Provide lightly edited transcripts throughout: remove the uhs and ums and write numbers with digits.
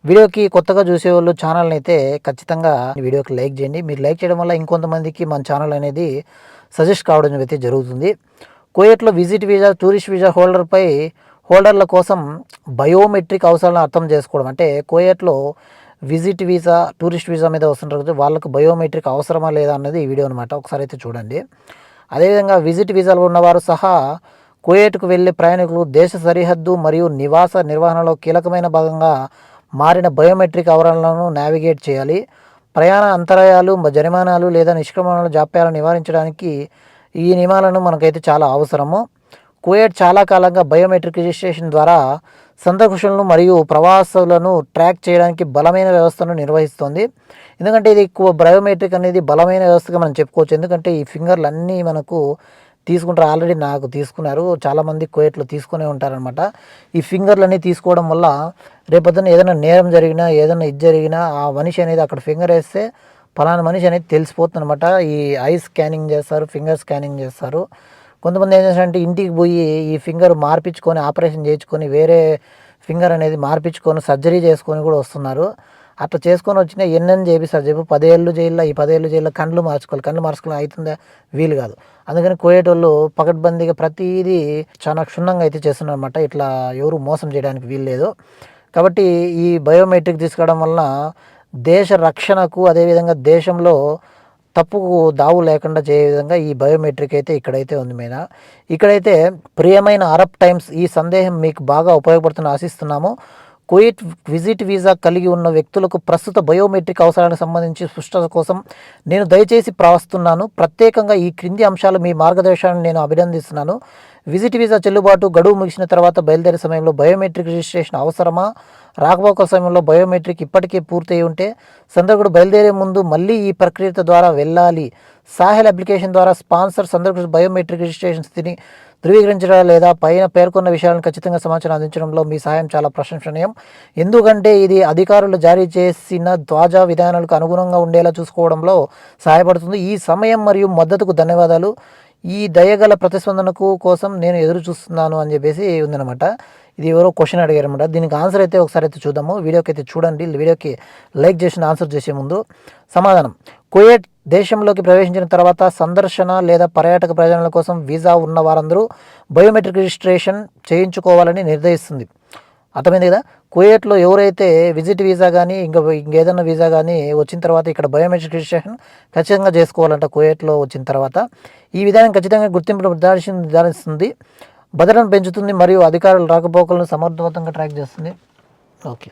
వీడియోకి కొత్తగా చూసేవాళ్ళు ఛానల్ని అయితే ఖచ్చితంగా వీడియోకి లైక్ చేయండి. మీరు లైక్ చేయడం వల్ల ఇంకొంతమందికి మన ఛానల్ అనేది సజెస్ట్ కావడం అయితే జరుగుతుంది. కువైట్లో విజిట్ వీసా, టూరిస్ట్ వీసా హోల్డర్ల కోసం బయోమెట్రిక్ అవసరాలను అర్థం చేసుకోవడం. అంటే కువైట్లో విజిట్ వీసా, టూరిస్ట్ వీసా మీద వస్తుంటారు కదా, వాళ్ళకు బయోమెట్రిక్ అవసరమా లేదా అన్నది ఈ వీడియో అనమాట. ఒకసారి అయితే చూడండి. అదేవిధంగా విజిట్ వీసాలు ఉన్నవారు సహా కువైట్కు వెళ్ళే ప్రయాణికులు దేశ సరిహద్దు మరియు నివాస నిర్వహణలో కీలకమైన భాగంగా మారిన బయోమెట్రిక్ వివరాలను నావిగేట్ చేయాలి. ప్రయాణ అంతరాయాలు, జరిమానాలు లేదా నిష్క్రమణ జాప్యాలను నివారించడానికి ఈ నియమాలను మనకైతే చాలా అవసరము. కువైట్ చాలా కాలంగా బయోమెట్రిక్ రిజిస్ట్రేషన్ ద్వారా సందర్శకులను మరియు ప్రవాసులను ట్రాక్ చేయడానికి బలమైన వ్యవస్థను నిర్వహిస్తుంది. ఎందుకంటే ఇది బయోమెట్రిక్ అనేది బలమైన వ్యవస్థగా మనం చెప్పుకోవచ్చు. ఎందుకంటే ఈ ఫింగర్లు అన్నీ మనకు తీసుకుంటారు. ఆల్రెడీ నాకు తీసుకున్నారు, చాలామంది కువైట్లో తీసుకునే ఉంటారనమాట. ఈ ఫింగర్లు తీసుకోవడం వల్ల రేపొద్దున ఏదైనా నేరం జరిగినా, ఏదైనా ఇది జరిగినా ఆ మనిషి అనేది అక్కడ ఫింగర్ వేస్తే ఫలానా మనిషి అనేది తెలిసిపోతుంది అనమాట. ఈ ఐ స్కానింగ్ చేస్తారు, ఫింగర్ స్కానింగ్ చేస్తారు. కొంతమంది ఏం చేస్తారంటే ఇంటికి పోయి ఈ ఫింగర్ మార్పించుకొని, ఆపరేషన్ చేయించుకొని, వేరే ఫింగర్ అనేది మార్పించుకొని సర్జరీ చేసుకొని కూడా వస్తున్నారు. అట్లా చేసుకొని వచ్చినా ఎన్నెన్ని చేపిస్తారు చెప్పు. 10 ఏళ్ళు జైల్లో, ఈ 10 ఏళ్ళు జైల్లో కళ్ళు మార్చుకోవాలి అవుతుందా? వీలు కాదు. అందుకని కువైట్ వాళ్ళు పకడ్బందీగా ప్రతిదీ చాలా క్షుణ్ణంగా అయితే చేస్తున్నారు అనమాట. ఇట్లా ఎవరు మోసం చేయడానికి వీలు లేదు. కాబట్టి ఈ బయోమెట్రిక్ తీసుకోవడం వలన దేశ రక్షణకు, అదేవిధంగా దేశంలో తప్పుకు దావు లేకుండా చేయ విధంగా ఈ బయోమెట్రిక్ అయితే ఇక్కడైతే ఉంది మీద. ఇక్కడైతే ప్రియమైన అరబ్ టైమ్స్, ఈ సందేహం మీకు బాగా ఉపయోగపడుతుందని ఆశిస్తున్నాము. కువైట్ విజిట్ వీసా కలిగి ఉన్న వ్యక్తులకు ప్రస్తుత బయోమెట్రిక్ అవసరానికి సంబంధించి స్పష్టత కోసం నేను దయచేసి ప్రవస్తున్నాను. ప్రత్యేకంగా ఈ క్రింది అంశాలు మీ మార్గదర్శనాన్ని నేను అభినందిస్తున్నాను. విజిట్ వీసా చెల్లుబాటు గడువు ముగిసిన తర్వాత బయలుదేరే సమయంలో బయోమెట్రిక్ రిజిస్ట్రేషన్ అవసరమా? రాకపోకల సమయంలో బయోమెట్రిక్ ఇప్పటికే పూర్తయి ఉంటే సందర్శకుడు బయలుదేరే ముందు మళ్ళీ ఈ ప్రక్రియ ద్వారా వెళ్ళాలి. సాహెల్ అప్లికేషన్ ద్వారా స్పాన్సర్ సందర్శకుడు బయోమెట్రిక్ రిజిస్ట్రేషన్ స్థితిని ధృవీకరించడం లేదా పైన పేర్కొన్న విషయాలను ఖచ్చితంగా సమాచారం అందించడంలో మీ సహాయం చాలా ప్రశంసనీయం. ఎందుకంటే ఇది అధికారులు జారీ చేసిన తాజా విధానాలకు అనుగుణంగా ఉండేలా చూసుకోవడంలో సహాయపడుతుంది. ఈ సమయం మరియు మద్దతుకు ధన్యవాదాలు. ఈ దయగల ప్రతిస్పందనకు కోసం నేను ఎదురు చూస్తున్నాను అని చెప్పేసి ఉందన్నమాట. ఇది ఎవరో క్వశ్చన్ అడిగారు అనమాట. దీనికి ఆన్సర్ అయితే ఒకసారి అయితే చూద్దాము. వీడియోకి అయితే చూడండి. వీడియోకి లైక్ చేసిన ఆన్సర్ చేసే ముందు సమాధానం. కువైట్ దేశంలోకి ప్రవేశించిన తర్వాత సందర్శన లేదా పర్యాటక ప్రయోజనాల కోసం వీసా ఉన్న వారందరూ బయోమెట్రిక్ రిజిస్ట్రేషన్ చేయించుకోవాలని నిర్ణయిస్తుంది. అర్థమైంది కదా. కువైట్లో ఎవరైతే విజిట్ వీసా కానీ ఇంకేదైనా వీసా కానీ వచ్చిన తర్వాత ఇక్కడ బయోమెట్రిక్ రిజిస్ట్రేషన్ ఖచ్చితంగా చేసుకోవాలంట. కువైట్లో వచ్చిన తర్వాత ఈ విధానం ఖచ్చితంగా గుర్తింపును నిర్ధారిస్తుంది, భద్రతను పెంచుతుంది మరియు అధికారుల రాకపోకలను సమర్థవంతంగా ట్రాక్ చేస్తుంది. ఓకే.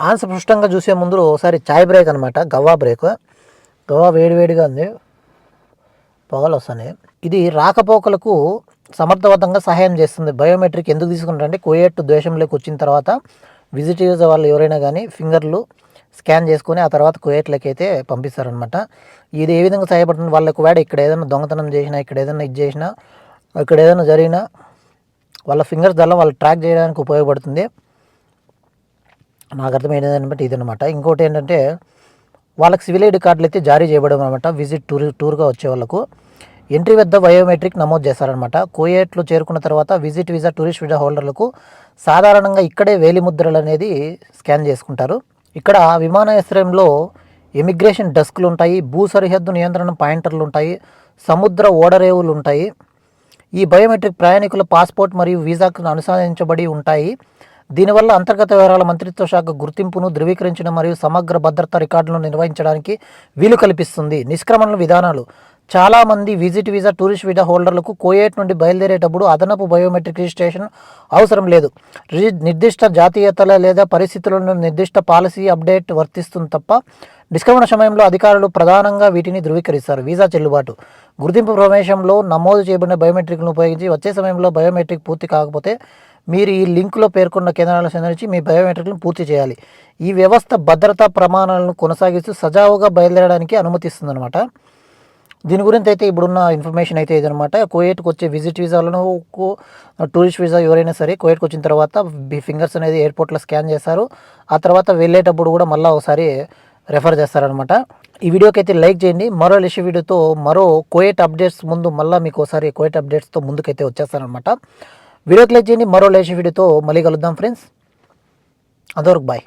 ఆన్సర్ స్పష్టంగా చూసే ముందు ఒకసారి చాయ్ బ్రేక్ అనమాట. గవ్వా వేడివేడిగా ఉంది, పొగలు వస్తున్నాయి. ఇది రాకపోకలకు సమర్థవంతంగా సహాయం చేస్తుంది. బయోమెట్రిక్ ఎందుకు తీసుకుంటారంటే కువైట్ దేశంలోకి వచ్చిన తర్వాత విజిట్ వీసా వాళ్ళు ఎవరైనా కానీ ఫింగర్లు స్కాన్ చేసుకొని ఆ తర్వాత కువైట్లోకి అయితే పంపిస్తారనమాట. ఇది ఏ విధంగా సహాయపడుతుంది? వాళ్ళకు వాడు ఇక్కడ ఏదైనా దొంగతనం చేసినా, ఇక్కడ ఏదైనా ఇది చేసినా, ఇక్కడ ఏదైనా జరిగినా వాళ్ళ ఫింగర్స్ ద్వారా వాళ్ళు ట్రాక్ చేయడానికి ఉపయోగపడుతుంది. నాకు అర్థమైనదాన్ని బట్టి ఇదనమాట. ఇంకోటి ఏంటంటే వాళ్ళకి సివిల్ ఐడి కార్డులు అయితే జారీ చేయబడడం అనమాట. విజిట్ టూర్గా వచ్చే వాళ్ళకు ఎంట్రీ వద్ద బయోమెట్రిక్ నమోదు చేస్తారనమాట. కువైట్లో చేరుకున్న తర్వాత విజిట్ వీసా, టూరిస్ట్ వీసా హోల్డర్లకు సాధారణంగా ఇక్కడే వేలిముద్రలు అనేది స్కాన్ చేసుకుంటారు. ఇక్కడ విమానాశ్రయంలో ఇమిగ్రేషన్ డెస్క్లు ఉంటాయి, భూ సరిహద్దు నియంత్రణ పాయింటర్లు ఉంటాయి, సముద్ర ఓడరేవులు ఉంటాయి. ఈ బయోమెట్రిక్ ప్రయాణికుల పాస్పోర్ట్ మరియు వీసాకు అనుసంధానించబడి ఉంటాయి. దీనివల్ల అంతర్గత వ్యవహారాల మంత్రిత్వ శాఖ గుర్తింపును ధృవీకరించడం మరియు సమగ్ర భద్రతా రికార్డులను నిర్వహించడానికి వీలు కల్పిస్తుంది. నిష్క్రమణ విధానాలు. చాలామంది విజిట్ వీసా, టూరిస్ట్ వీసా హోల్డర్లకు కువైట్ నుండి బయలుదేరేటప్పుడు అదనపు బయోమెట్రిక్ రిజిస్ట్రేషన్ అవసరం లేదు. నిర్దిష్ట జాతీయతల లేదా పరిస్థితులను నిర్దిష్ట పాలసీ అప్డేట్ వర్తిస్తుంది తప్ప నిష్క్రమణ సమయంలో అధికారులు ప్రధానంగా వీటిని ధృవీకరిస్తారు. వీసా చెల్లుబాటు. గుర్తింపు ప్రవేశంలో నమోదు చేయబడిన బయోమెట్రిక్ను ఉపయోగించి వచ్చే సమయంలో బయోమెట్రిక్ పూర్తి కాకపోతే మీరు ఈ లింకులో పేర్కొన్న కేంద్రాలను సందర్శించి మీ బయోమెట్రిక్ను పూర్తి చేయాలి. ఈ వ్యవస్థ భద్రతా ప్రమాణాలను కొనసాగిస్తూ సజావుగా బయలుదేరడానికి అనుమతిస్తుందన్నమాట. దీని గురించి అయితే ఇప్పుడున్న ఇన్ఫర్మేషన్ అయితే ఇదనమాట. కువైట్కి వచ్చే విజిట్ వీసాలను, టూరిస్ట్ వీసా ఎవరైనా సరే కువైట్కి వచ్చిన తర్వాత ఫింగర్స్ అనేది ఎయిర్పోర్ట్లో స్కాన్ చేస్తారు. ఆ తర్వాత వెళ్ళేటప్పుడు కూడా మళ్ళీ ఒకసారి రెఫర్ చేస్తారనమాట. ఈ వీడియోకి అయితే లైక్ చేయండి. మరో లేటెస్ట్ వీడియోతో మరో కువైట్ అప్డేట్స్ ముందు మళ్ళీ మీకు ఒకసారి కువైట్ అప్డేట్స్తో ముందుకైతే వచ్చేస్తానమాట. వీడియోకి లైక్ చేయండి. మరో లేటెస్ట్ వీడియోతో మళ్ళీ కలుద్దాం ఫ్రెండ్స్. అంతవరకు బాయ్.